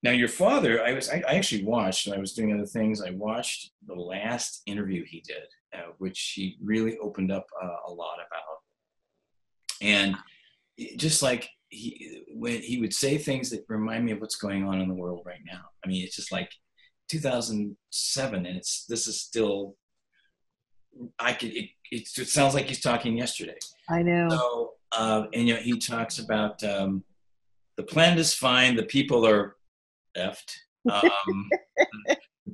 Now, your father, I actually watched, when I was doing other things, I watched the last interview he did, which he really opened up a lot about. And just like when he would say things that remind me of what's going on in the world right now. I mean, it's just like 2007, and this is still, it sounds like he's talking yesterday. I know. So, and he talks about the planet is fine, the people are effed. The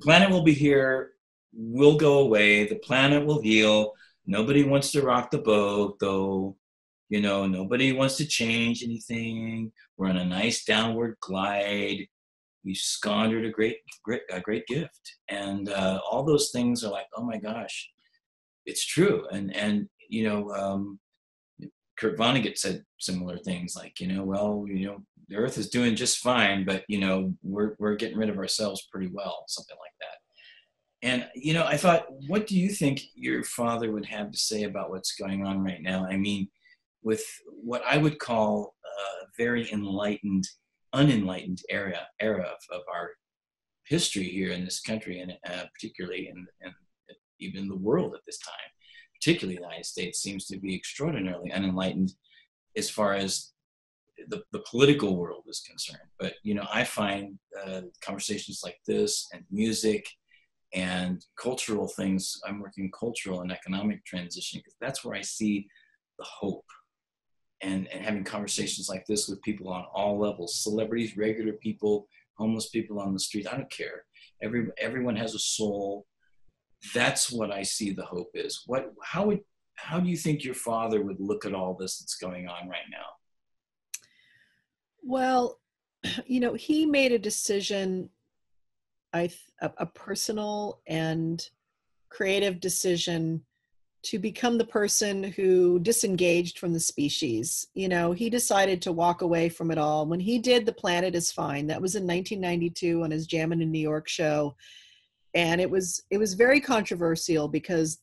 planet will be here, will go away, the planet will heal. Nobody wants to rock the boat, though. Nobody wants to change anything. We're on a nice downward glide. We squandered a great gift, and all those things are like, oh my gosh, it's true. And Kurt Vonnegut said similar things like, the Earth is doing just fine, but we're getting rid of ourselves pretty well, something like that. And I thought, what do you think your father would have to say about what's going on right now? I mean, with what I would call a very unenlightened era of our history here in this country, and particularly in even the world at this time, particularly the United States, seems to be extraordinarily unenlightened as far as the political world is concerned. But I find conversations like this and music and cultural things, I'm working cultural and economic transition, because that's where I see the hope. And having conversations like this with people on all levels, celebrities, regular people, homeless people on the street, I don't care. Everyone has a soul. That's what I see the hope is. How do you think your father would look at all this that's going on right now? Well, he made a decision, a personal and creative decision, to become the person who disengaged from the species. He decided to walk away from it all. When he did The Planet is Fine, that was in 1992 on his Jammin' in New York show. And it was very controversial because,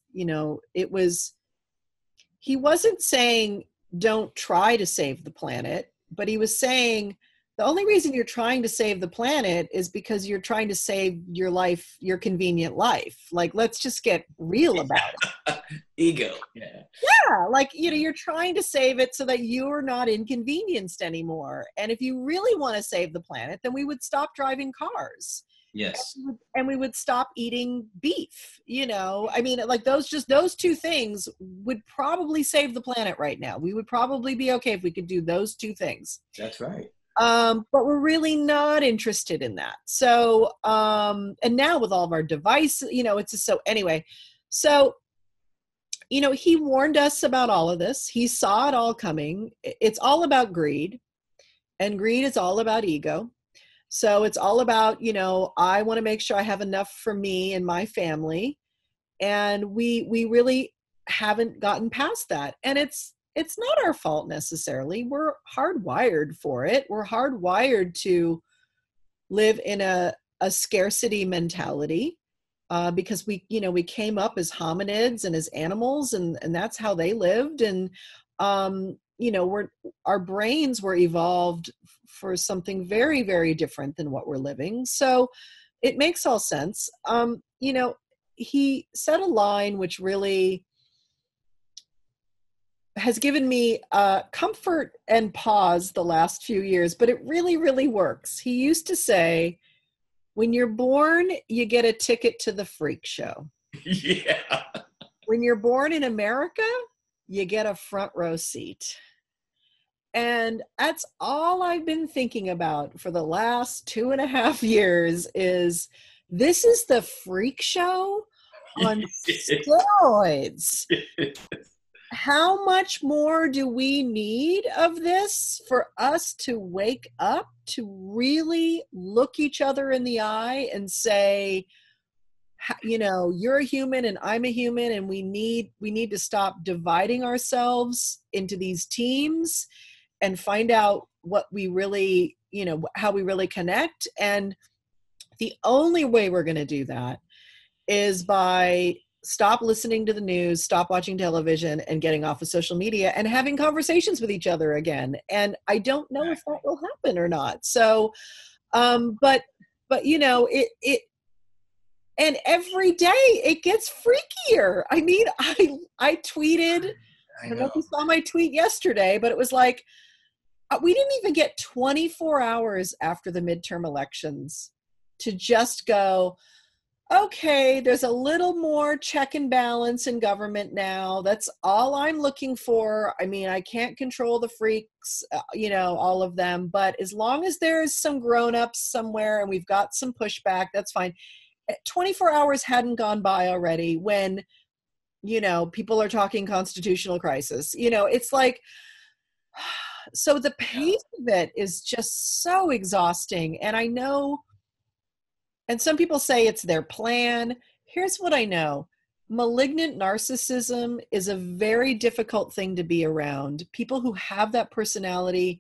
he wasn't saying don't try to save the planet, but he was saying the only reason you're trying to save the planet is because you're trying to save your life, your convenient life. Like, let's just get real about it. Ego. Yeah. Yeah. Like, you're trying to save it so that you're not inconvenienced anymore. And if you really want to save the planet, then we would stop driving cars. Yes. And we would stop eating beef. I mean, like those two things would probably save the planet right now. We would probably be okay if we could do those two things. That's right. But we're really not interested in that. So, and now with all of our devices, it's just so anyway. So, he warned us about all of this. He saw it all coming. It's all about greed, and greed is all about ego. So it's all about, I want to make sure I have enough for me and my family. And we really haven't gotten past that. And it's not our fault necessarily. We're hardwired for it. We're hardwired to live in a scarcity mentality because we came up as hominids and as animals, and that's how they lived. And, our brains were evolved for something very, very different than what we're living. So it makes all sense. He said a line which really has given me comfort and pause the last few years, but it really, really works. He used to say, when you're born, you get a ticket to the freak show. Yeah. When you're born in America, you get a front row seat. And that's all I've been thinking about for the last 2.5 years is this is the freak show on steroids. How much more do we need of this for us to wake up, to really look each other in the eye and say, you're a human and I'm a human, and we need to stop dividing ourselves into these teams and find out what we really, how we really connect. And the only way we're going to do that is by stop listening to the news, stop watching television, and getting off of social media and having conversations with each other again. And I don't know if that will happen or not. So But and every day it gets freakier. I mean, I tweeted, I I don't know know. if you saw my tweet yesterday, but it was like, we didn't even get 24 hours after the midterm elections to just go, okay, there's a little more check and balance in government now. That's all I'm looking for. I mean, I can't control the freaks, all of them, but as long as there's some grown-ups somewhere and we've got some pushback, that's fine. 24 hours hadn't gone by already when, people are talking constitutional crisis. It's like, so the Yeah. pace of it is just so exhausting. And I know, and some people say it's their plan. Here's what I know. Malignant narcissism is a very difficult thing to be around. People who have that personality,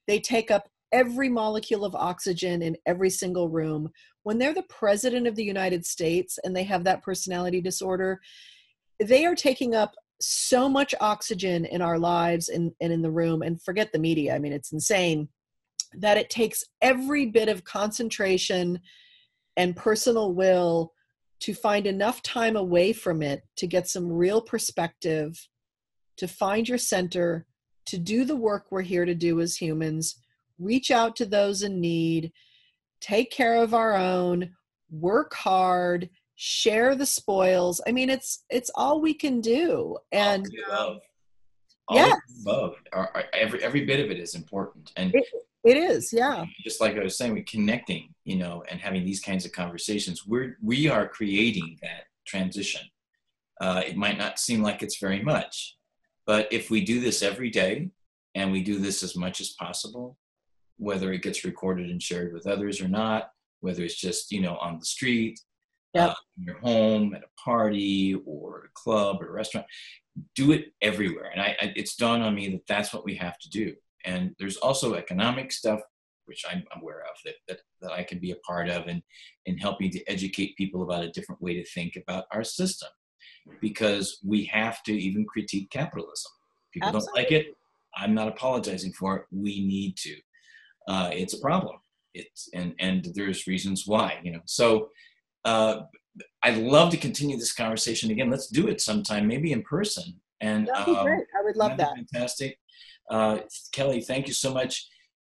they take up every molecule of oxygen in every single room. When they're the president of the United States and they have that personality disorder, they are taking up so much oxygen in our lives and in the room, and forget the media. I mean, it's insane that it takes every bit of concentration and personal will to find enough time away from it to get some real perspective, to find your center, to do the work we're here to do as humans, reach out to those in need, take care of our own, work hard, share the spoils. I mean, it's all we can do. All And of the above. All of yes, the above. Every bit of it is important. And it, it is. Yeah, just like I was saying, with connecting, and having these kinds of conversations, we are creating that transition. It might not seem like it's very much, but if we do this every day and we do this as much as possible, whether it gets recorded and shared with others or not, whether it's just, on the street, yep, in your home, at a party or a club or a restaurant, do it everywhere. And it's dawned on me that that's what we have to do. And there's also economic stuff, which I'm aware of, that I can be a part of, and helping to educate people about a different way to think about our system, because we have to even critique capitalism. People don't like absolutely. it. I'm not apologizing for it. We need to. It's a problem. And there's reasons why, So I'd love to continue this conversation again. Let's do it sometime, maybe in person. And That'd be great. I would love that'd that. be fantastic. Kelly, thank you so much.